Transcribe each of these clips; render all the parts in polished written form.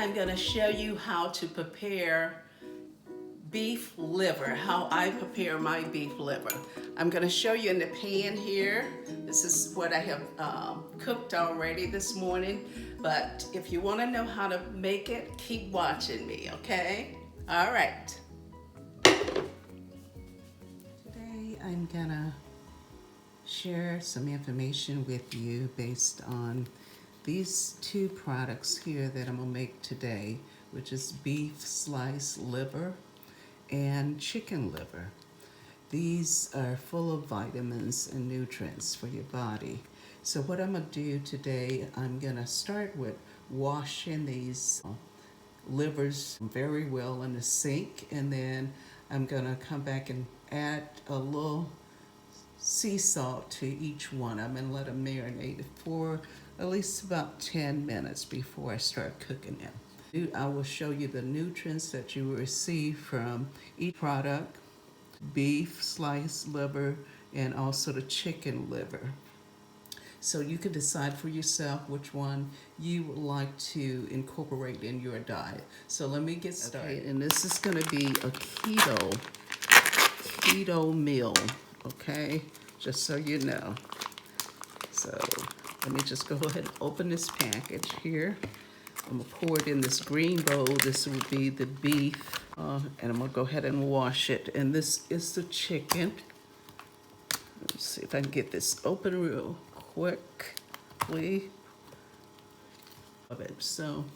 I'm going to show you how to prepare beef liver, how I prepare my beef liver. I'm going to show you in the pan here. This is what I have cooked already this morning, but if you want to know how to make it, keep watching me, okay? All right. Today I'm going to share some information with you based on these two products here that I'm gonna make today, which is beef slice liver and chicken liver. These are full of vitamins and nutrients for your body. So what I'm gonna do today, I'm gonna start with washing these livers very well in the sink, and then I'm gonna come back and add a little sea salt to each one. I'm gonna let them marinate for at least about 10 minutes before I start cooking them. I will show you the nutrients that you will receive from each product, beef slice liver, and also the chicken liver. So you can decide for yourself which one you would like to incorporate in your diet. So let me get started. Okay, and this is gonna be a keto meal, okay? Just so you know. So let me just go ahead and open this package here. I'm gonna pour it in this green bowl. This will be the beef, and I'm gonna go ahead and wash it. And this is the chicken. Let's see if I can get this open real quickly. So,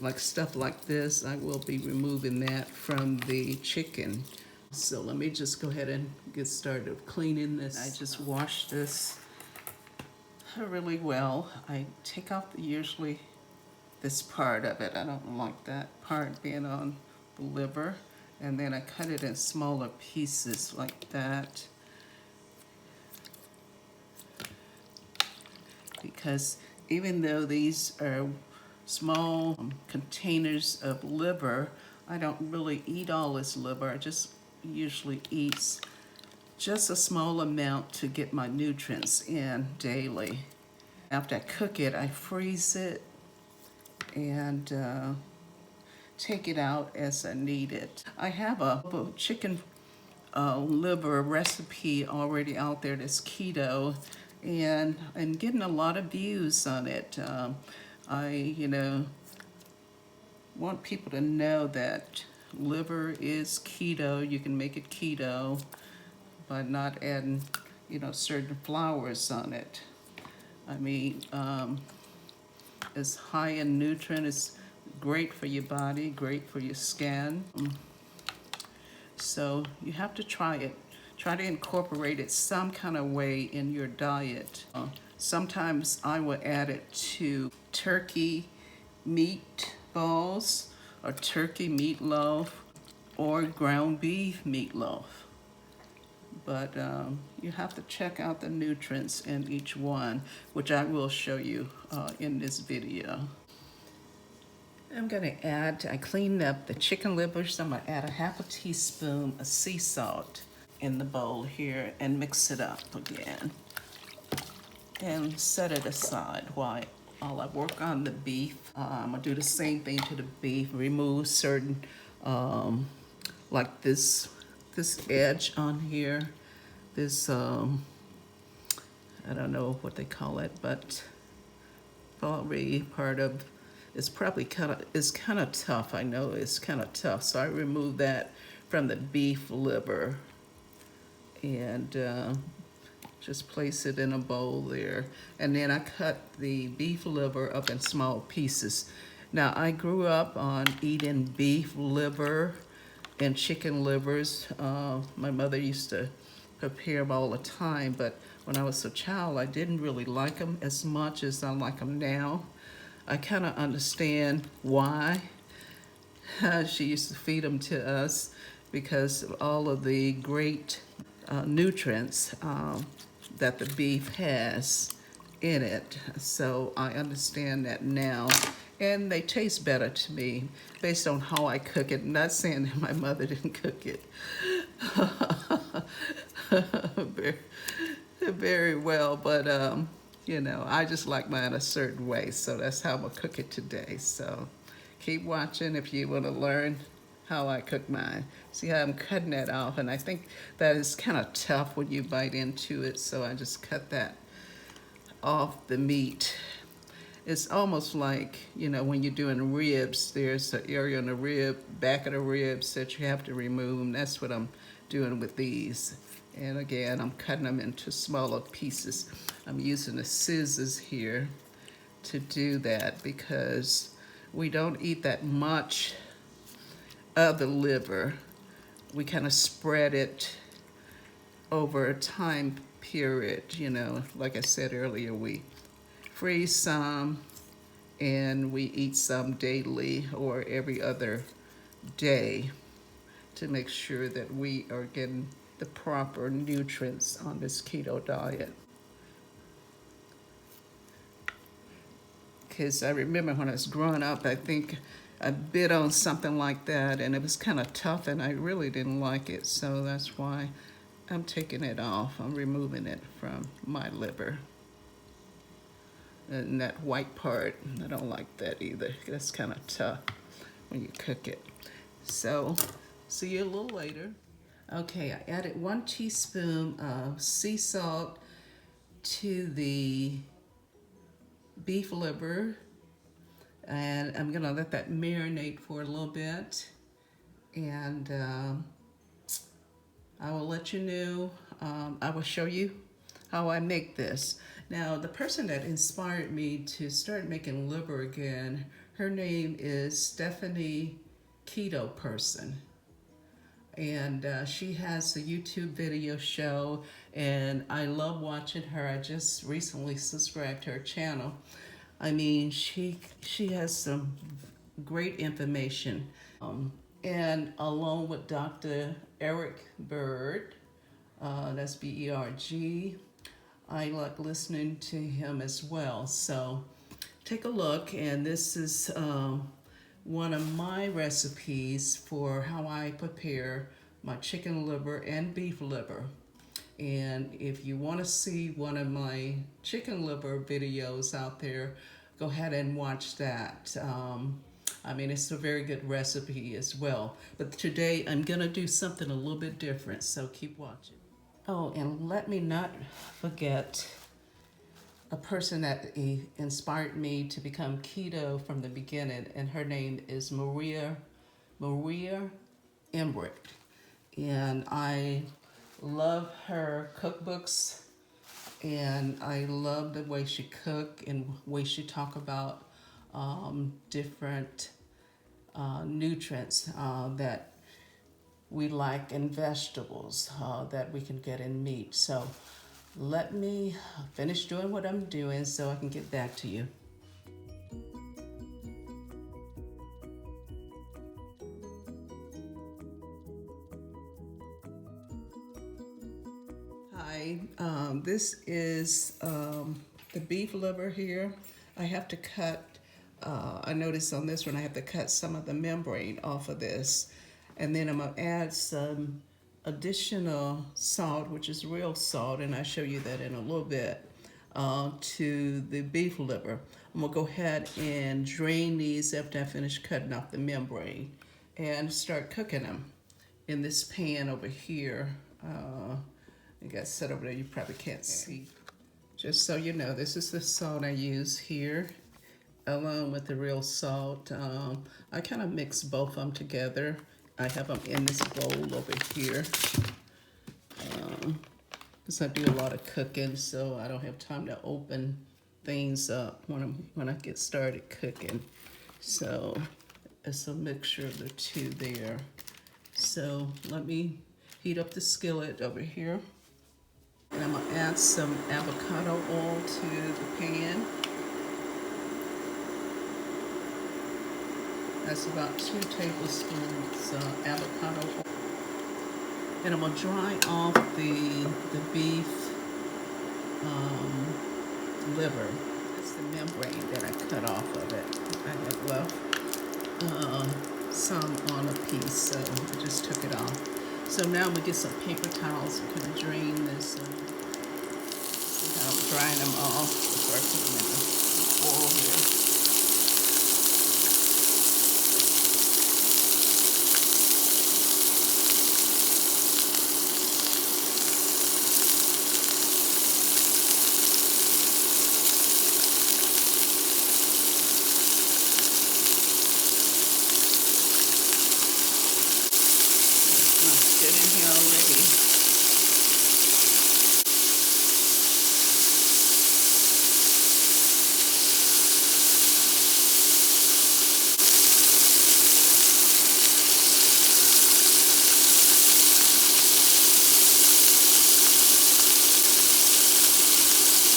like stuff like this, I will be removing that from the chicken. So let me just go ahead and get started cleaning this. I just washed this really well. I take off usually this part of it. I don't like that part being on the liver. And then I cut it in smaller pieces like that. Because even though these are small containers of liver, I don't really eat all this liver. I just usually eat just a small amount to get my nutrients in daily. After I cook it, I freeze it and take it out as I need it. I have a chicken liver recipe already out there that's keto, and I'm getting a lot of views on it. I want people to know that liver is keto. You can make it keto by not adding, certain flours on it. I mean, it's high in nutrients, it's great for your body, great for your skin. So you have to try it. Try to incorporate it some kind of way in your diet. Sometimes I will add it to turkey meatballs or turkey meatloaf or ground beef meatloaf. But you have to check out the nutrients in each one, which I will show you in this video. I'm gonna I cleaned up the chicken livers. So I'm gonna add a half a teaspoon of sea salt in the bowl here and mix it up again. And set it aside while I work on the beef. I'm gonna do the same thing to the beef, remove certain, like this edge on here, this, I don't know what they call it, but probably part of, it's kind of tough. I know it's kind of tough, so I remove that from the beef liver and just place it in a bowl there. And then I cut the beef liver up in small pieces. Now, I grew up on eating beef liver and chicken livers. My mother used to prepare them all the time, but when I was a child, I didn't really like them as much as I like them now. I kind of understand why she used to feed them to us, because of all of the great nutrients that the beef has in it. So I understand that now. And they taste better to me based on how I cook it. Not saying that my mother didn't cook it very well, but I just like mine a certain way, so that's how I'm gonna cook it today. So keep watching if you want to learn how I cook mine. See how I'm cutting that off, and I think that is kind of tough when you bite into it, so I just cut that off the meat. It's almost like, you know, when you're doing ribs, there's an area in the rib, back of the ribs that you have to remove, and that's what I'm doing with these. And again, I'm cutting them into smaller pieces. I'm using the scissors here to do that because we don't eat that much of the liver. We kind of spread it over a time period, you know, like I said earlier, we freeze some and we eat some daily or every other day to make sure that we are getting the proper nutrients on this keto diet. Because I remember when I was growing up, I think I bit on something like that and it was kind of tough and I really didn't like it. So that's why I'm taking it off. I'm removing it from my liver. And that white part, I don't like that either. That's kind of tough when you cook it. So, see you a little later. Okay, I added 1 teaspoon of sea salt to the beef liver. And I'm gonna let that marinate for a little bit. And I will let you know, I will show you how I make this. Now, the person that inspired me to start making liver again, her name is Stephanie Keto Person. And she has a YouTube video show, and I love watching her. I just recently subscribed to her channel. I mean, she has some great information. And along with Dr. Eric Berg, that's B-E-R-G, I like listening to him as well. So take a look, and this is one of my recipes for how I prepare my chicken liver and beef liver. And if you want to see one of my chicken liver videos out there, go ahead and watch that. I mean, it's a very good recipe as well. But today I'm gonna do something a little bit different, so keep watching. Oh, and let me not forget a person that inspired me to become keto from the beginning, and her name is Maria Embrick. And I love her cookbooks, and I love the way she cook and the way she talk about different nutrients that we like in vegetables that we can get in meat. So let me finish doing what I'm doing so I can get back to you. Hi, this is the beef liver here. I have to cut, I noticed on this one I have to cut some of the membrane off of this. And then I'm gonna add some additional salt, which is real salt, and I'll show you that in a little bit, to the beef liver. I'm gonna go ahead and drain these after I finish cutting off the membrane and start cooking them in this pan over here. I got set over there, you probably can't see. Just so you know, this is the salt I use here, along with the real salt. I kind of mix both of them together. I have them in this bowl over here. Because I do a lot of cooking, so I don't have time to open things up when I get started cooking. So it's a mixture of the two there. So let me heat up the skillet over here. And I'm gonna add some avocado oil to the pan. That's about 2 tablespoons avocado oil. And I'm gonna dry off the beef liver. That's the membrane that I cut off of it. I have left some on a piece, so I just took it off. So now I'm gonna get some paper towels and kind of drain this. See how I'm drying them off before I put them in the oil here. it in here already.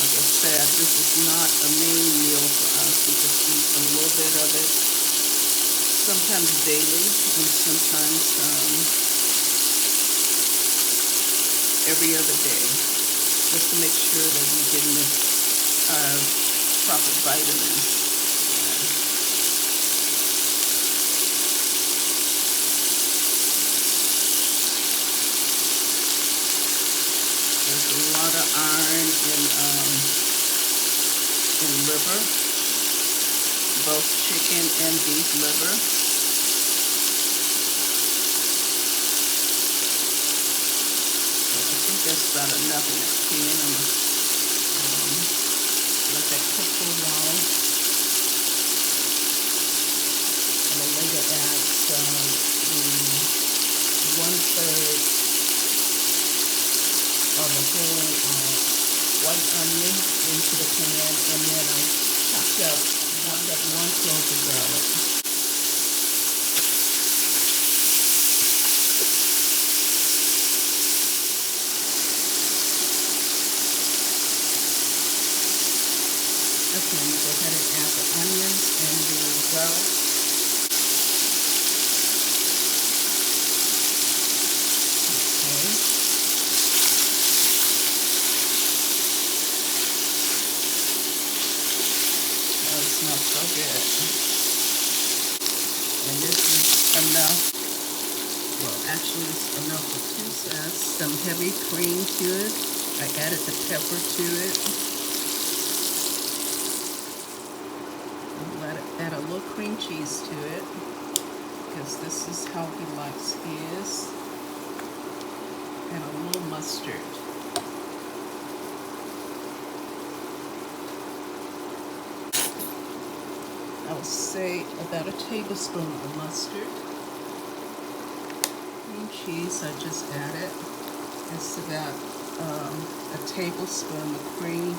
Like I said, this is not a main meal for us. We just eat a little bit of it, sometimes daily, and sometimes every other day, just to make sure that we're getting the proper vitamins. There's a lot of iron in liver, both chicken and beef liver. So I think that's about enough in that pan. I'm gonna let that cook for a while. I'm gonna later add the 1/3 of a whole white onion into the pan, and then I chopped up 1 clove of garlic. Okay, I'm going to go ahead and add the onions and the garlic. Okay. Oh, it smells so good. And this is enough. Well, actually, it's enough for 2 sets. Some heavy cream to it. I added the pepper to it. Add a little cream cheese to it, because this is how he likes his, and a little mustard. I would say about a tablespoon of mustard. Cream cheese I just added. It's about a tablespoon of cream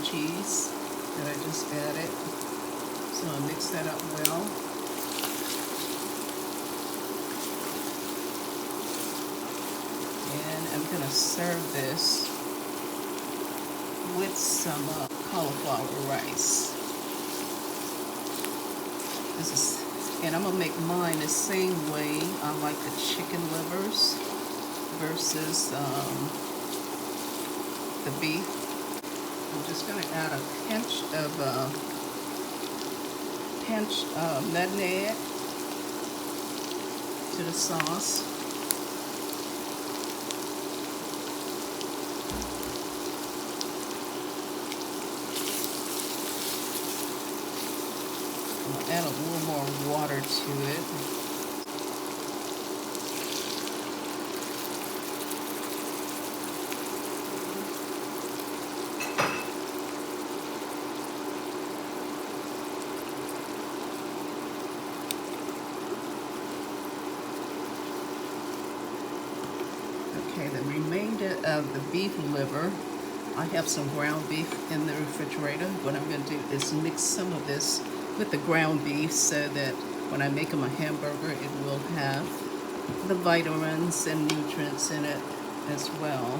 cheese that I just added. So I'll mix that up well. And I'm going to serve this with some cauliflower rice. And I'm going to make mine the same way I like the chicken livers versus the beef. I'm just going to add a pinch of nutmeg to the sauce. I'll add a little more water to it. Okay, the remainder of the beef liver, I have some ground beef in the refrigerator. What I'm going to do is mix some of this with the ground beef so that when I make them a hamburger, it will have the vitamins and nutrients in it as well.